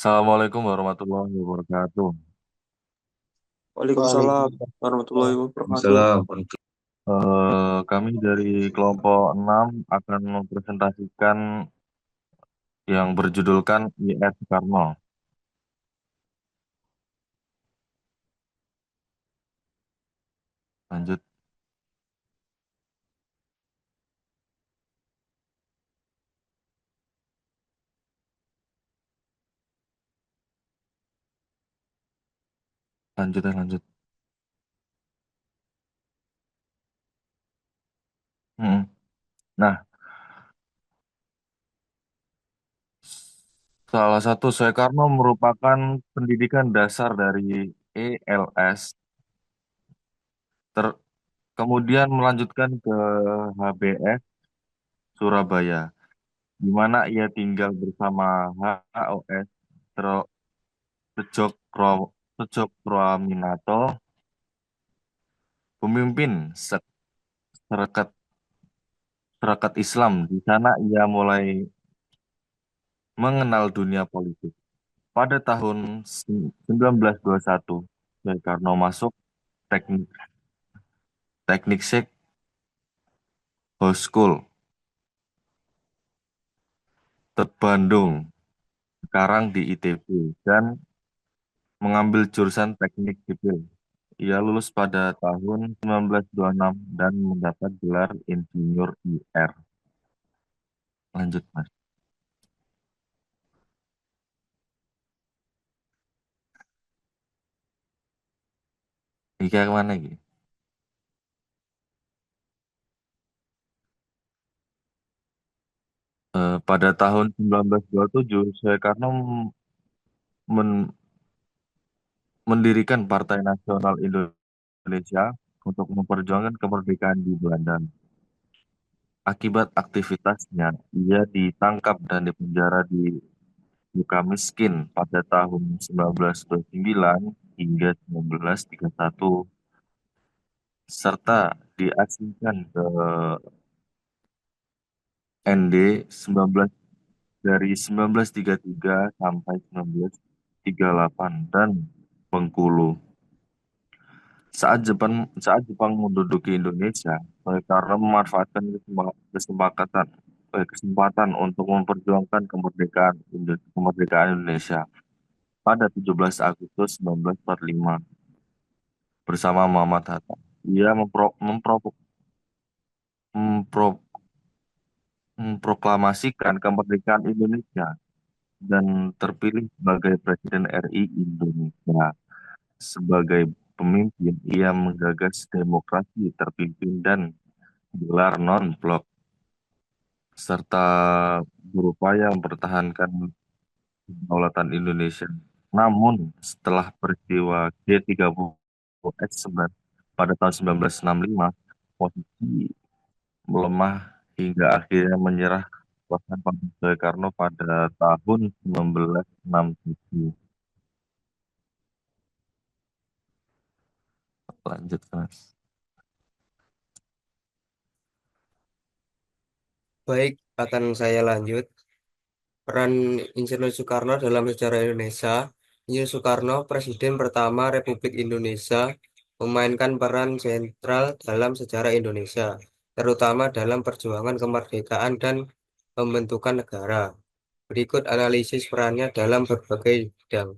Assalamualaikum warahmatullahi wabarakatuh. Waalaikumsalam warahmatullahi wabarakatuh. Waalaikumsalam. Kami dari kelompok 6 akan mempresentasikan yang berjudulkan IS Soekarno. Lanjut, lanjut. Mm. Nah, salah satu Soekarno merupakan pendidikan dasar dari ELS, ter- kemudian melanjutkan ke HBS Surabaya, di mana ia tinggal bersama HOS Tejokroaminato, pemimpin Serikat Serikat Islam. Di sana ia mulai mengenal dunia politik. Pada tahun 1921, Soekarno masuk teknik teknik Sek House School, Bandung, sekarang di ITB, dan mengambil jurusan teknik sipil. Ia lulus pada tahun 1926 dan mendapat gelar Insinyur IR. Lanjut, Mas. Ini kayak kemana gitu? Pada tahun 1927, Soekarno men- mendirikan Partai Nasional Indonesia untuk memperjuangkan kemerdekaan di Belanda. Akibat aktivitasnya, ia ditangkap dan dipenjara di Sukamiskin pada tahun 1929 hingga 1931, serta diasingkan ke ND 19 dari 1933 sampai 1938 dan Bengkulu. Saat Jepang menduduki Indonesia, Soekarno memanfaatkan kesempatan untuk memperjuangkan kemerdekaan Indonesia pada 17 Agustus 1945 bersama Muhammad Hatta. Ia mempro- memproklamasikan kemerdekaan Indonesia dan terpilih sebagai Presiden RI Indonesia. Sebagai pemimpin, ia menggagas demokrasi terpimpin dan gelar non-blok, serta berupaya mempertahankan kedaulatan Indonesia. Namun, setelah peristiwa G30S pada tahun 1965, posisi melemah hingga akhirnya menyerah kekuasaan Pak Soekarno pada tahun 1967. Lanjut, Mas. Baik, akan saya lanjut. Peran Insinyur Soekarno dalam sejarah Indonesia. Insinyur Soekarno, Presiden pertama Republik Indonesia, memainkan peran sentral dalam sejarah Indonesia, terutama dalam perjuangan kemerdekaan dan pembentukan negara. Berikut analisis perannya dalam berbagai bidang.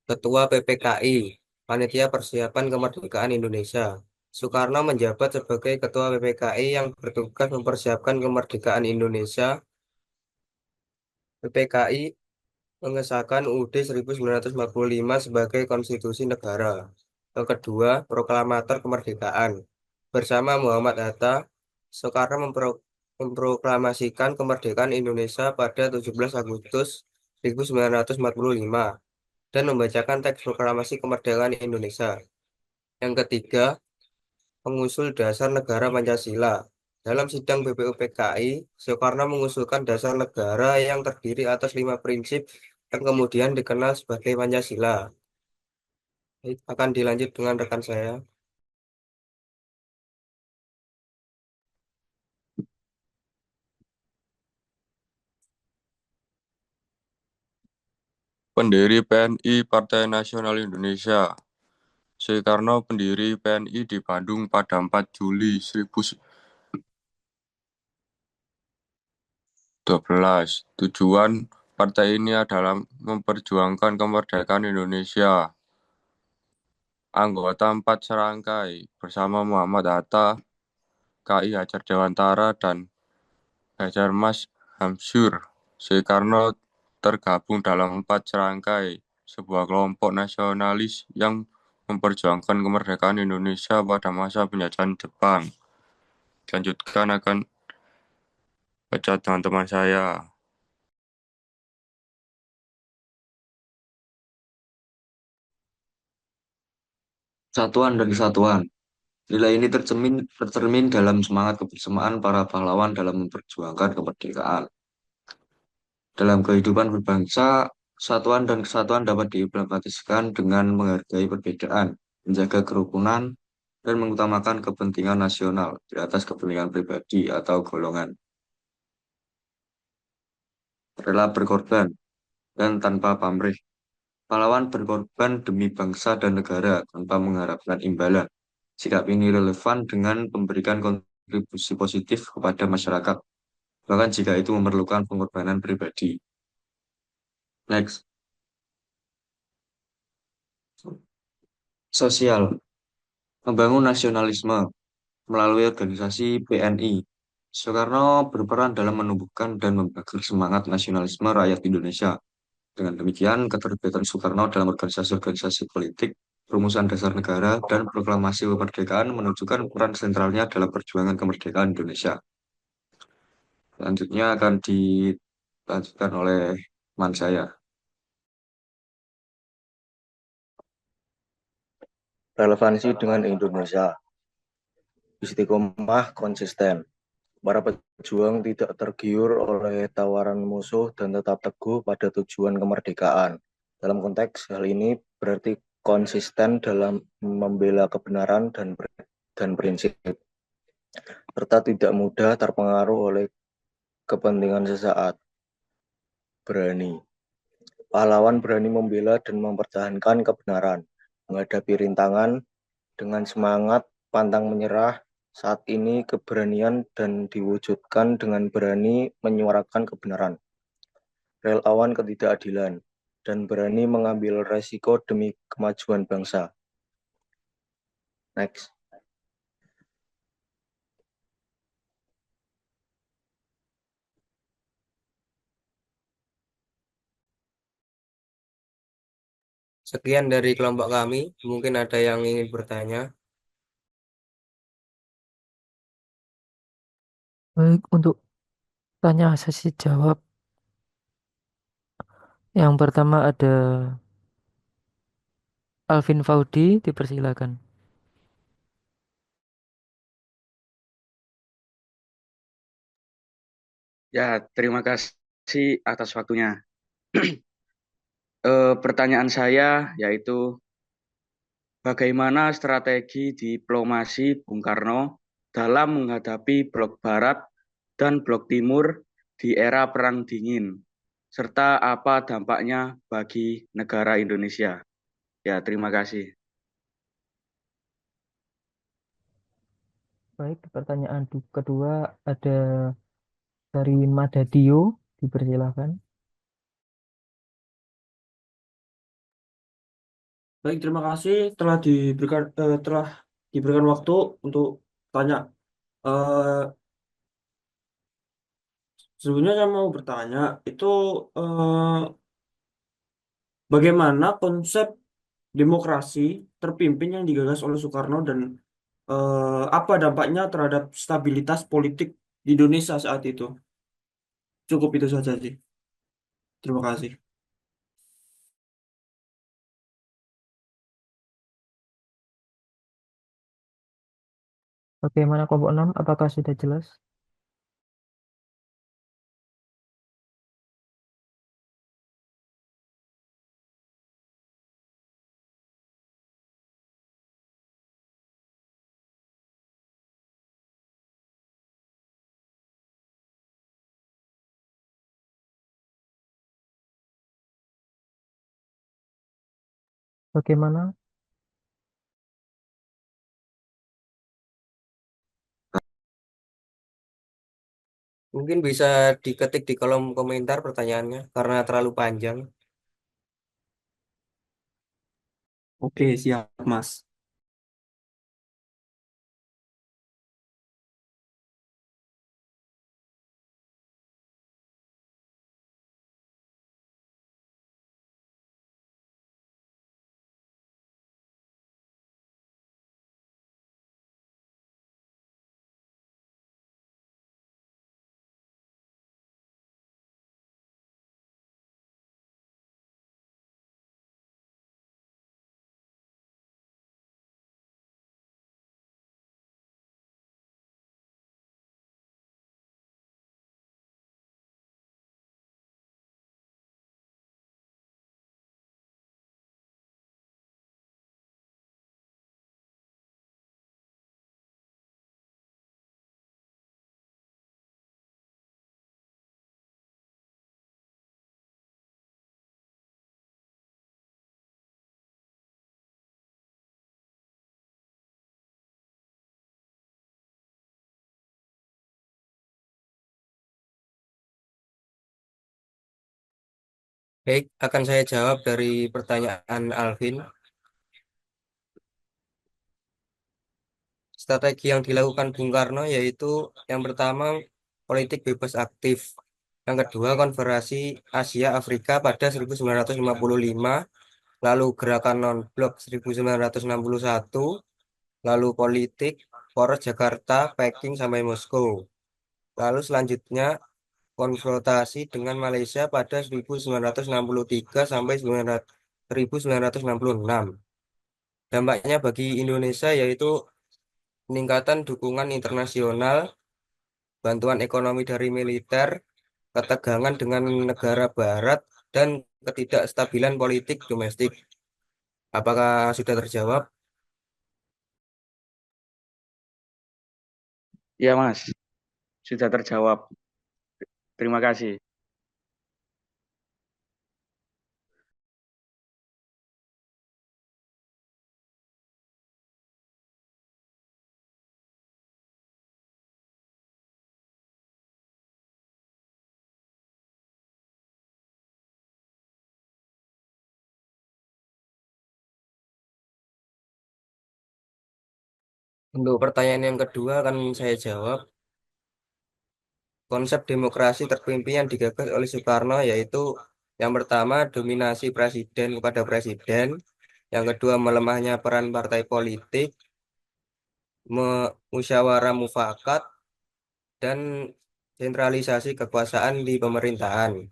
Ketua PPKI, Panitia Persiapan Kemerdekaan Indonesia. Soekarno menjabat sebagai Ketua PPKI yang bertugas mempersiapkan kemerdekaan Indonesia. PPKI mengesahkan UUD 1945 sebagai konstitusi negara. Yang kedua, Proklamator Kemerdekaan. Bersama Muhammad Hatta, Soekarno memproklamasikan kemerdekaan Indonesia pada 17 Agustus 1945 dan membacakan teks proklamasi kemerdekaan Indonesia. Yang ketiga, pengusul dasar negara Pancasila. Dalam sidang BPUPKI, Soekarno mengusulkan dasar negara yang terdiri atas 5 prinsip yang kemudian dikenal sebagai Pancasila. Baik, akan dilanjut dengan rekan saya. Pendiri PNI Partai Nasional Indonesia. Soekarno pendiri PNI di Bandung pada 4 Juli 1912. Tujuan partai ini adalah memperjuangkan kemerdekaan Indonesia. Anggota 4 serangkai bersama Muhammad Hatta, KI Hajar Dewantara, dan Hajar Mas Hamzur. Soekarno tergabung dalam 4 serangkai, sebuah kelompok nasionalis yang memperjuangkan kemerdekaan Indonesia pada masa penjajahan Jepang. Lanjutkan akan baca teman-teman saya. Satuan dan kesatuan. Nilai ini tercermin dalam semangat kebersamaan para pahlawan dalam memperjuangkan kemerdekaan. Dalam kehidupan berbangsa, satuan dan kesatuan dapat diimplementasikan dengan menghargai perbedaan, menjaga kerukunan, dan mengutamakan kepentingan nasional di atas kepentingan pribadi atau golongan. Rela berkorban dan tanpa pamrih. Pahlawan berkorban demi bangsa dan negara tanpa mengharapkan imbalan. Sikap ini relevan dengan memberikan kontribusi positif kepada masyarakat, bahkan jika itu memerlukan pengorbanan pribadi. Next, sosial. Membangun nasionalisme melalui organisasi PNI. Soekarno berperan dalam menumbuhkan dan membakar semangat nasionalisme rakyat Indonesia. Dengan demikian, keterlibatan Soekarno dalam organisasi-organisasi politik, rumusan dasar negara, dan proklamasi kemerdekaan menunjukkan peran sentralnya dalam perjuangan kemerdekaan Indonesia. Selanjutnya akan dilanjutkan oleh teman saya. Relevansi dengan Indonesia. Istiqomah konsisten. Para pejuang tidak tergiur oleh tawaran musuh dan tetap teguh pada tujuan kemerdekaan. Dalam konteks hal ini berarti konsisten dalam membela kebenaran dan prinsip, serta tidak mudah terpengaruh oleh kepentingan sesaat. Berani. Pahlawan berani membela dan mempertahankan kebenaran, menghadapi rintangan dengan semangat pantang menyerah. Saat ini keberanian dan diwujudkan dengan berani menyuarakan kebenaran, relawan ketidakadilan, dan berani mengambil resiko demi kemajuan bangsa. Next. Sekian dari kelompok kami. Mungkin ada yang ingin bertanya. Baik, untuk tanya sesi jawab. Yang pertama ada Alvin Faudi, dipersilakan. Ya, terima kasih atas waktunya. Pertanyaan saya yaitu bagaimana strategi diplomasi Bung Karno dalam menghadapi Blok Barat dan Blok Timur di era Perang Dingin, serta apa dampaknya bagi negara Indonesia? Ya, terima kasih. Baik, pertanyaan kedua ada dari Madadio, dipersilakan. Baik, terima kasih telah diberikan waktu untuk tanya. Eh Sebelumnya saya mau bertanya itu eh, bagaimana konsep demokrasi terpimpin yang digagas oleh Soekarno dan apa dampaknya terhadap stabilitas politik di Indonesia saat itu? Cukup itu saja sih. Terima kasih. Bagaimana kelompok 6? Apakah sudah jelas? Bagaimana? Mungkin bisa diketik di kolom komentar pertanyaannya karena terlalu panjang. Oke, siap, Mas. Baik, akan saya jawab dari pertanyaan Alvin. Strategi yang dilakukan Bung Karno yaitu yang pertama politik bebas aktif, yang kedua konferensi Asia Afrika pada 1955, lalu gerakan non-blok 1961, lalu politik poros Jakarta, Peking sampai Moskow. Lalu selanjutnya konfrontasi dengan Malaysia pada 1963 sampai 1966. Dampaknya bagi Indonesia yaitu peningkatan dukungan internasional, bantuan ekonomi dari militer, ketegangan dengan negara barat, dan ketidakstabilan politik domestik. Apakah sudah terjawab? Ya, Mas, sudah terjawab. Terima kasih. Untuk pertanyaan yang kedua akan saya jawab. Konsep demokrasi terpimpin yang digagas oleh Soekarno yaitu yang pertama dominasi presiden kepada presiden, yang kedua melemahnya peran partai politik, musyawarah mufakat, dan sentralisasi kekuasaan di pemerintahan.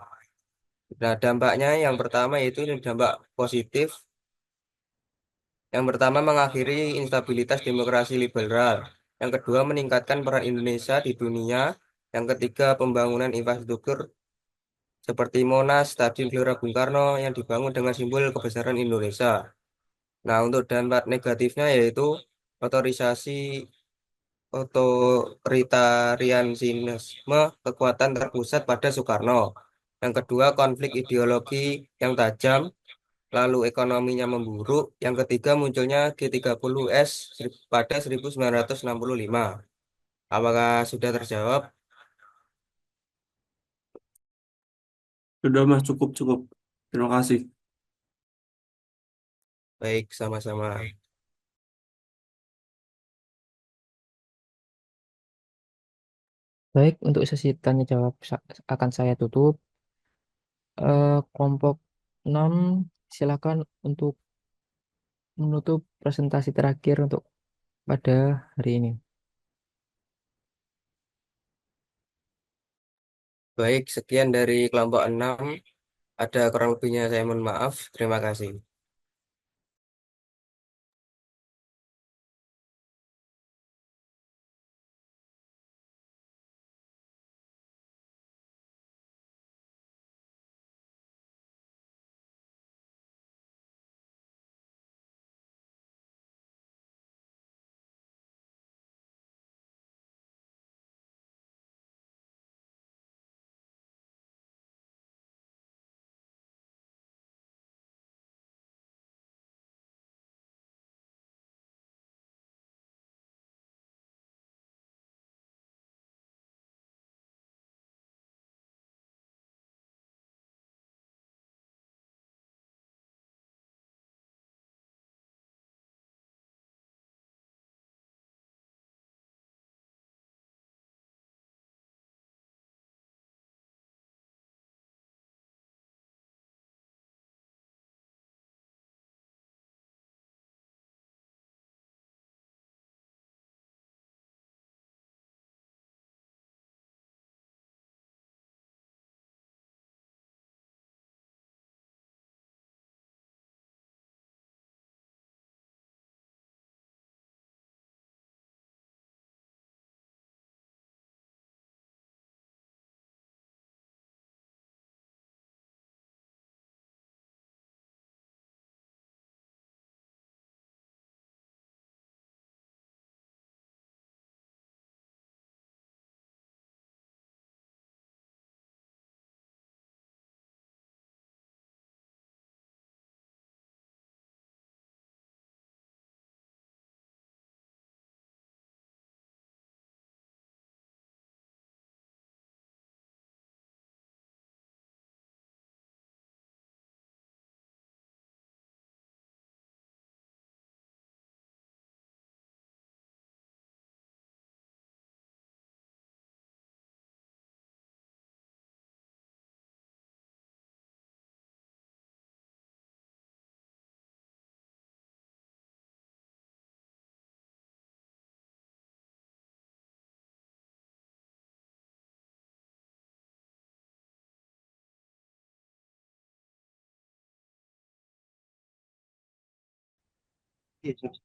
Nah, dampaknya yang pertama yaitu dampak positif. Yang pertama mengakhiri instabilitas demokrasi liberal. Yang kedua meningkatkan peran Indonesia di dunia. Yang ketiga pembangunan infrastruktur seperti Monas, Stadion Gelora Bung Karno yang dibangun dengan simbol kebesaran Indonesia. Nah, untuk dampak negatifnya yaitu otorisasi otoritarianisme kekuatan terpusat pada Soekarno. Yang kedua, konflik ideologi yang tajam, lalu ekonominya memburuk. Yang ketiga, munculnya G30S pada 1965. Apakah sudah terjawab? Sudah, Mas, cukup, cukup. Terima kasih. Baik, sama-sama. Baik, untuk sesi tanya jawab akan saya tutup. Kelompok 6 silakan untuk menutup presentasi terakhir untuk pada hari ini. Baik, sekian dari kelompok 6. Ada kurang lebihnya saya mohon maaf. Terima kasih.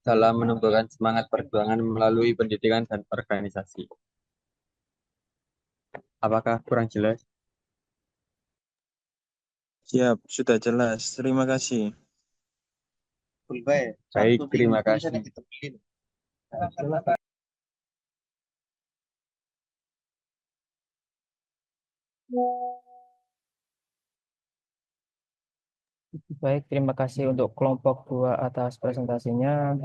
dalam menumbuhkan semangat perjuangan melalui pendidikan dan organisasi. Apakah kurang jelas? Siap, sudah jelas. Terima kasih. Baik, terima kasih. Baik, terima kasih untuk kelompok 2 atas presentasinya.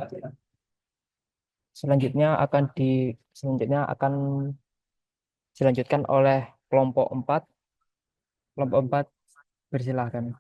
Selanjutnya akan dilanjutkan oleh kelompok 4. Kelompok 4 bersilahkan.